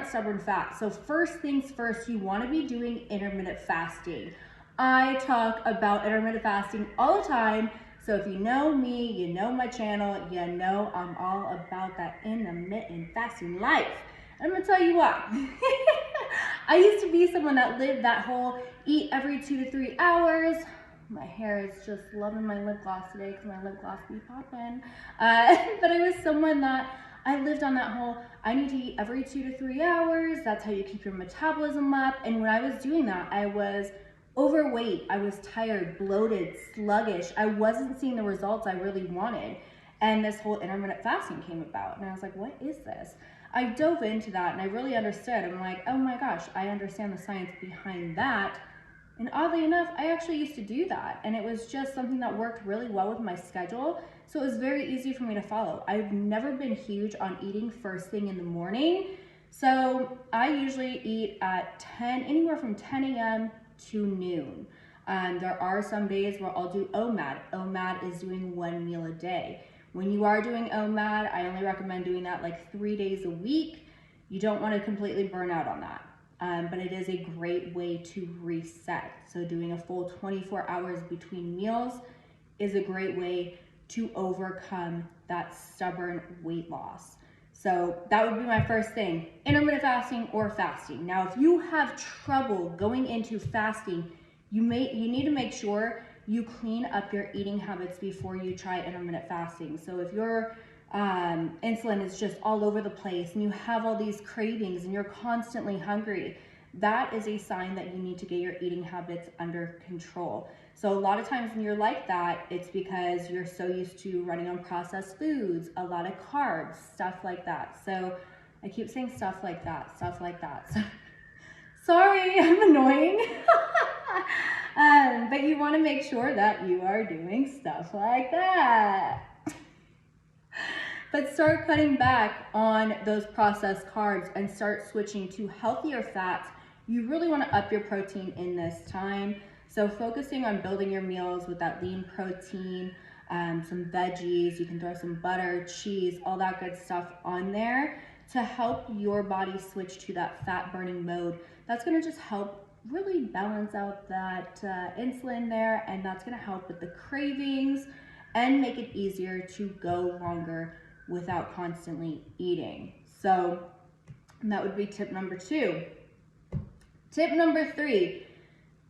not stubborn fat. So first things first, you want to be doing intermittent fasting. I talk about intermittent fasting all the time. So if you know me, you know my channel, you know I'm all about that intermittent fasting life. I'm gonna tell you what. I used to be someone that lived that whole eat every 2 to 3 hours. My hair is just loving my lip gloss today because my lip gloss be popping. But I was someone that I lived on that whole, I need to eat every 2 to 3 hours. That's how you keep your metabolism up. And when I was doing that, I was overweight. I was tired, bloated, sluggish. I wasn't seeing the results I really wanted. And this whole intermittent fasting came about. And I was like, what is this? I dove into that and I really understood. I'm like, oh my gosh, I understand the science behind that. And oddly enough, I actually used to do that. And it was just something that worked really well with my schedule. So it was very easy for me to follow. I've never been huge on eating first thing in the morning. So I usually eat at anywhere from 10 a.m. to noon. There are some days where I'll do OMAD. OMAD is doing 1 meal a day. When you are doing OMAD, I only recommend doing that like 3 days a week. You don't want to completely burn out on that. But it is a great way to reset. So doing a full 24 hours between meals is a great way to overcome that stubborn weight loss. So that would be my first thing, intermittent fasting or fasting. Now, if you have trouble going into fasting, you need to make sure you clean up your eating habits before you try intermittent fasting. So if your insulin is just all over the place and you have all these cravings and you're constantly hungry, that is a sign that you need to get your eating habits under control. So a lot of times when you're like that, it's because you're so used to running on processed foods, a lot of carbs, stuff like that. So I keep saying stuff like that. So, sorry, I'm annoying. But you want to make sure that you are doing stuff like that. But start cutting back on those processed carbs and start switching to healthier fats. You really want to up your protein in this time. So focusing on building your meals with that lean protein, some veggies, you can throw some butter, cheese, all that good stuff on there to help your body switch to that fat burning mode. That's going to just help really balance out that insulin there, and that's going to help with the cravings and make it easier to go longer without constantly eating. So that would be tip number 2. Tip number 3,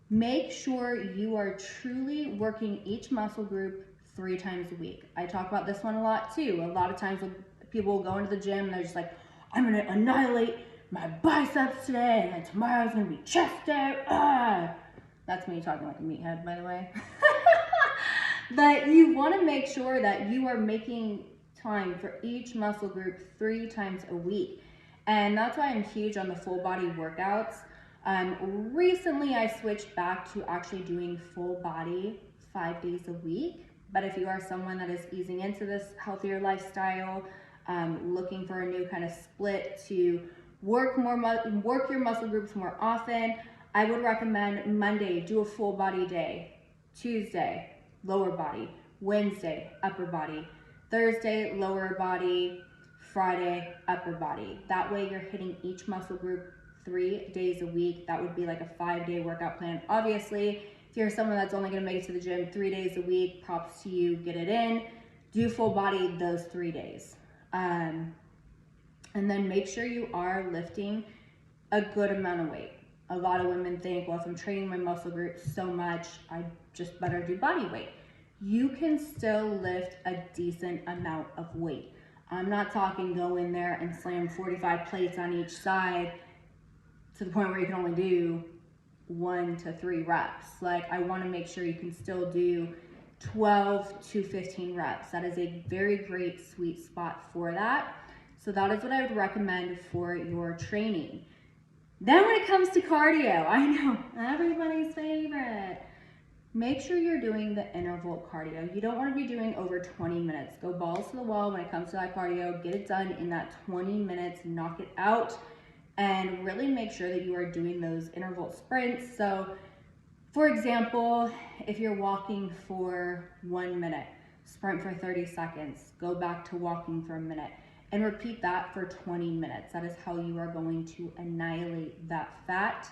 make sure you are truly working each muscle group 3 times a week. I talk about this one a lot too. A lot of times when people go into the gym, they're just like, I'm gonna annihilate my biceps today, and tomorrow's gonna be chest day. That's me talking like a meathead, by the way. But you wanna make sure that you are making time for each muscle group 3 times a week. And that's why I'm huge on the full body workouts. Recently I switched back to actually doing full body 5 days a week. But if you are someone that is easing into this healthier lifestyle, looking for a new kind of split to work your muscle groups more often, I would recommend Monday, do a full body day. Tuesday, lower body. Wednesday, upper body. Thursday, lower body. Friday, upper body. That way you're hitting each muscle group 3 days a week. That would be like a 5-day workout plan. Obviously, if you're someone that's only gonna make it to the gym 3 days a week, props to you, get it in. Do full body those 3 days. And then make sure you are lifting a good amount of weight. A lot of women think, well, if I'm training my muscle groups so much, I just better do body weight. You can still lift a decent amount of weight. I'm not talking go in there and slam 45 plates on each side to the point where you can only do 1 to 3 reps. Like, I want to make sure you can still do 12 to 15 reps. That is a very great sweet spot for that. So that is what I would recommend for your training. Then when it comes to cardio, I know, everybody's favorite. Make sure you're doing the interval cardio. You don't want to be doing over 20 minutes. Go balls to the wall when it comes to that cardio. Get it done in that 20 minutes, knock it out, and really make sure that you are doing those interval sprints. So, for example, if you're walking for 1 minute, sprint for 30 seconds, go back to walking for a minute. and repeat that for 20 minutes. That is how you are going to annihilate that fat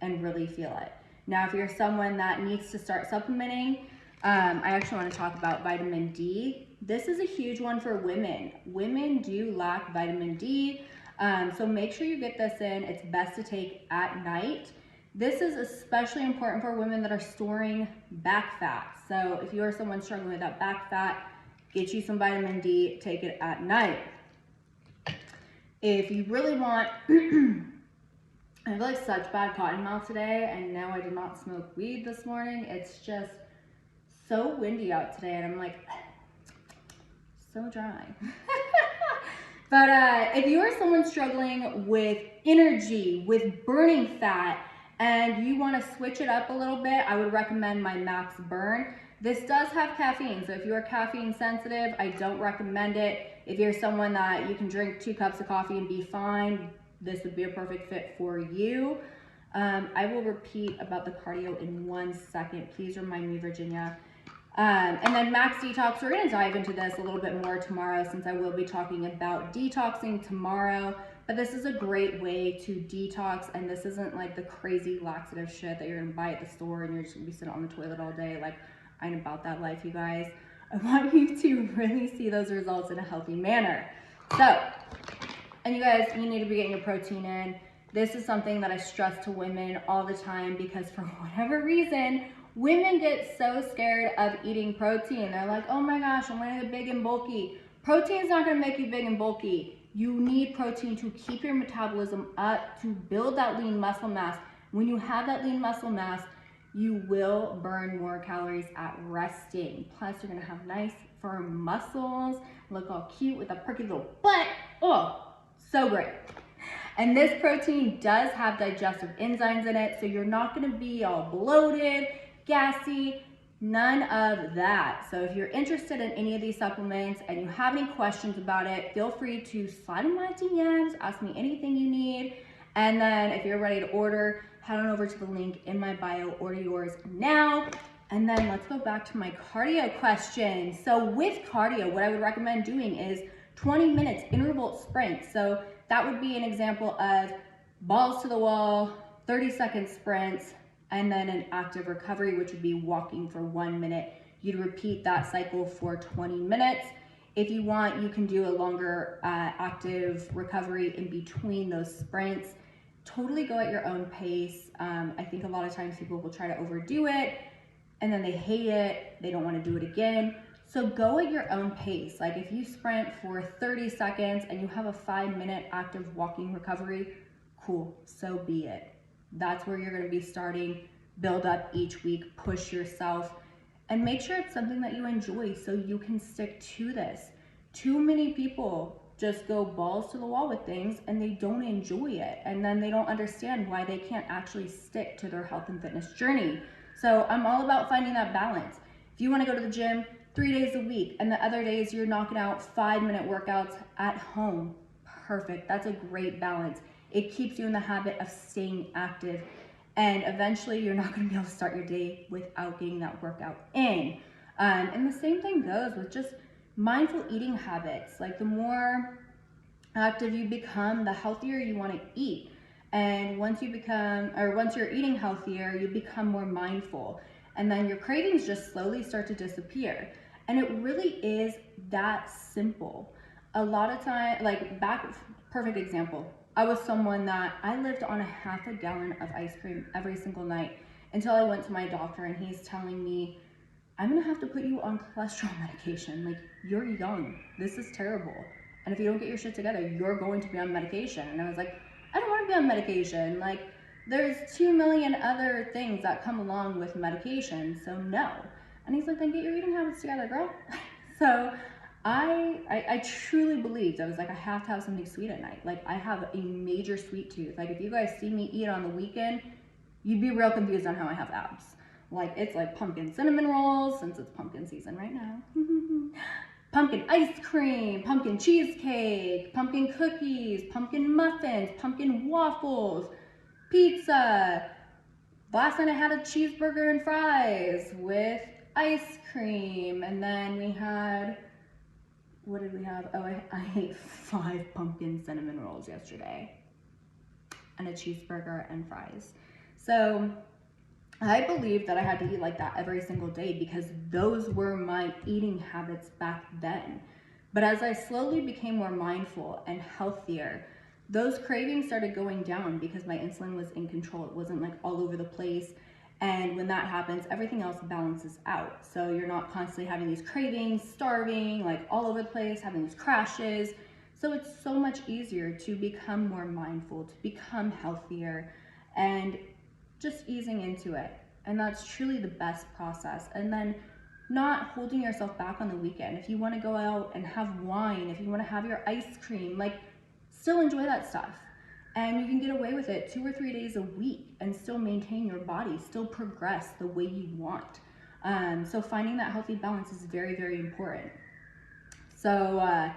and really feel it. Now, if you're someone that needs to start supplementing, I actually want to talk about vitamin D. This is a huge one for women. Women do lack vitamin D, so make sure you get this in. It's best to take at night. This is especially important for women that are storing back fat. So if you are someone struggling with that back fat, get you some vitamin D, take it at night. If you really want, I have like such bad cotton mouth today, and no, I did not smoke weed this morning. It's just so windy out today, and I'm like, so dry. But if you are someone struggling with energy, with burning fat, and you want to switch it up a little bit, I would recommend my Max Burn. This does have caffeine, so if you are caffeine sensitive, I don't recommend it. If you're someone that you can drink 2 cups of coffee and be fine, this would be a perfect fit for you. I will repeat about the cardio in 1 second. Please remind me, Virginia. And then Max Detox, we're gonna dive into this a little bit more tomorrow, since I will be talking about detoxing tomorrow. But this is a great way to detox, and this isn't like the crazy laxative shit that you're gonna buy at the store and you're just gonna be sitting on the toilet all day. Like, I'm about that life, you guys. I want you to really see those results in a healthy manner. So, and you guys, you need to be getting your protein in. This is something that I stress to women all the time, because for whatever reason, women get so scared of eating protein. They're like, oh my gosh, I'm gonna get big and bulky. Protein is not gonna make you big and bulky. You need protein to keep your metabolism up, to build that lean muscle mass. When you have that lean muscle mass, you will burn more calories at resting. Plus, you're gonna have nice, firm muscles, look all cute with a perky little butt. Oh, so great. And this protein does have digestive enzymes in it, so you're not gonna be all bloated, gassy, none of that. So if you're interested in any of these supplements and you have any questions about it, feel free to slide in my DMs, ask me anything you need. And then if you're ready to order, head on over to the link in my bio, order yours now. And then let's go back to my cardio question. So with cardio, what I would recommend doing is 20 minutes interval sprints. So that would be an example of balls to the wall, 30-second sprints, and then an active recovery, which would be walking for 1 minute. You'd repeat that cycle for 20 minutes. If you want, you can do a longer active recovery in between those sprints. Totally go at your own pace. I think a lot of times people will try to overdo it, and then they hate it, they don't want to do it again. So go at your own pace. Like if you sprint for 30 seconds and you have a 5-minute active walking recovery, cool, so be it. That's where you're gonna be starting. Build up each week, push yourself, and make sure it's something that you enjoy so you can stick to this. Too many people just go balls to the wall with things and they don't enjoy it, and then they don't understand why they can't actually stick to their health and fitness journey. So I'm all about finding that balance. If you wanna go to the gym 3 days a week and the other days you're knocking out 5-minute workouts at home, perfect. That's a great balance. It keeps you in the habit of staying active, and eventually you're not gonna be able to start your day without getting that workout in. And the same thing goes with just mindful eating habits. Like the more active you become, the healthier you wanna eat. And once you're eating healthier, you become more mindful. And then your cravings just slowly start to disappear. And it really is that simple. A lot of time, perfect example. I was someone that I lived on a ½ gallon of ice cream every single night until I went to my doctor, and he's telling me, I'm gonna have to put you on cholesterol medication. Like, you're young, this is terrible. And if you don't get your shit together, you're going to be on medication. And I was like, I don't wanna be on medication. Like, there's 2 million other things that come along with medication, so no. And he's like, then get your eating habits together, girl. So I truly believed, I was like, I have to have something sweet at night. Like, I have a major sweet tooth. Like, if you guys see me eat on the weekend, you'd be real confused on how I have abs. Like, it's like pumpkin cinnamon rolls, since it's pumpkin season right now. Pumpkin ice cream, pumpkin cheesecake, pumpkin cookies, pumpkin muffins, pumpkin waffles, pizza. Last night I had a cheeseburger and fries with ice cream, and then we had what did we have? Oh, I ate 5 pumpkin cinnamon rolls yesterday and a cheeseburger and fries. So I believed that I had to eat like that every single day because those were my eating habits back then. But as I slowly became more mindful and healthier, those cravings started going down because my insulin was in control. It wasn't like all over the place. And when that happens, everything else balances out. So you're not constantly having these cravings, starving, like all over the place, having these crashes. So it's so much easier to become more mindful, to become healthier, and just easing into it. And that's truly the best process. And then not holding yourself back on the weekend. If you want to go out and have wine, if you want to have your ice cream, like still enjoy that stuff. And you can get away with it 2 or 3 days a week and still maintain your body, still progress the way you want. So finding that healthy balance is very, very important. So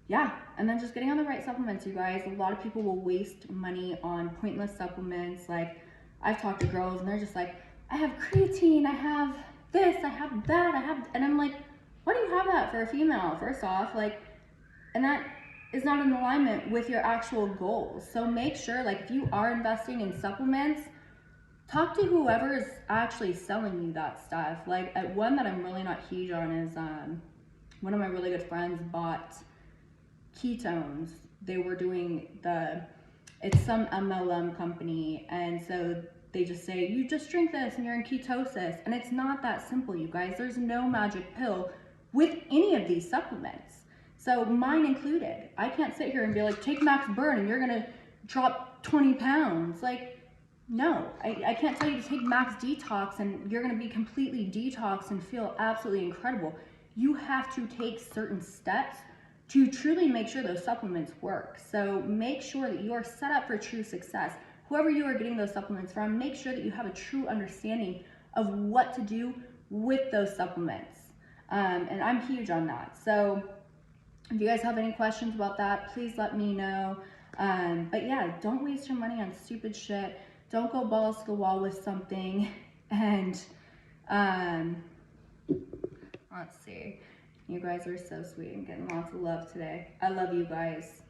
yeah, and then just getting on the right supplements, you guys. A lot of people will waste money on pointless supplements. Like I've talked to girls and they're just like, I have creatine, I have this, I have that, and I'm like, why do you have that for a female? First off, like, and that is not in alignment with your actual goals. So make sure, like, if you are investing in supplements, talk to whoever is actually selling you that stuff. Like, one that I'm really not huge on is one of my really good friends bought ketones. They were doing it's some MLM company, and so they just say, you just drink this and you're in ketosis. And it's not that simple, you guys. There's no magic pill with any of these supplements. So mine included. I can't sit here and be like, take Max Burn and you're gonna drop 20 pounds. Like, no, I can't tell you to take Max Detox and you're gonna be completely detoxed and feel absolutely incredible. You have to take certain steps to truly make sure those supplements work. So make sure that you are set up for true success. Whoever you are getting those supplements from, make sure that you have a true understanding of what to do with those supplements. And I'm huge on that. So if you guys have any questions about that, please let me know. But yeah, don't waste your money on stupid shit. Don't go balls to the wall with something. And let's see. You guys are so sweet. I'm getting lots of love today. I love you guys.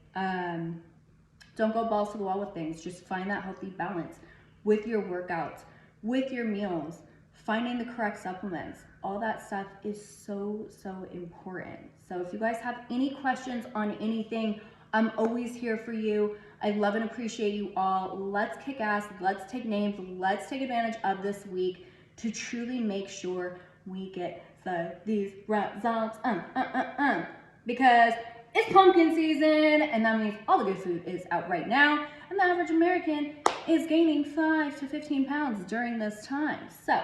Don't go balls to the wall with things. Just find that healthy balance with your workouts, with your meals, finding the correct supplements. All that stuff is so, so important. So if you guys have any questions on anything, I'm always here for you. I love and appreciate you all. Let's kick ass. Let's take names. Let's take advantage of this week to truly make sure we get these results. Because it's pumpkin season, and that means all the good food is out right now, and the average American is gaining 5 to 15 pounds during this time. So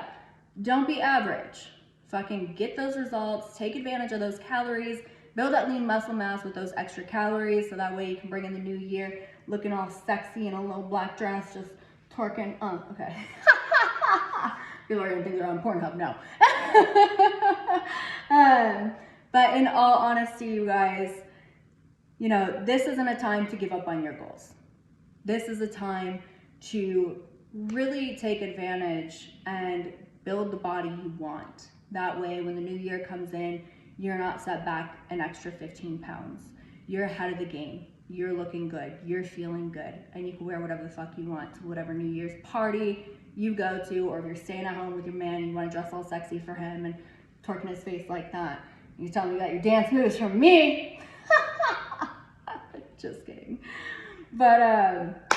don't be average. Fucking get those results, take advantage of those calories, build that lean muscle mass with those extra calories, so that way you can bring in the new year looking all sexy in a little black dress, just twerking. Okay. People are gonna think they're on Pornhub. No. But in all honesty, you guys, you know, this isn't a time to give up on your goals. This is a time to really take advantage and build the body you want. That way, when the new year comes in, you're not set back an extra 15 pounds. You're ahead of the game. You're looking good. You're feeling good. And you can wear whatever the fuck you want to whatever New Year's party you go to, or if you're staying at home with your man and you want to dress all sexy for him and twerking his face like that. You tell me you got your dance moves from me. Just kidding. But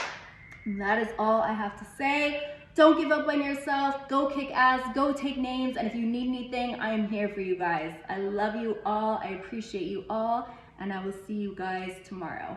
that is all I have to say. Don't give up on yourself. Go kick ass. Go take names. And if you need anything, I am here for you guys. I love you all. I appreciate you all. And I will see you guys tomorrow.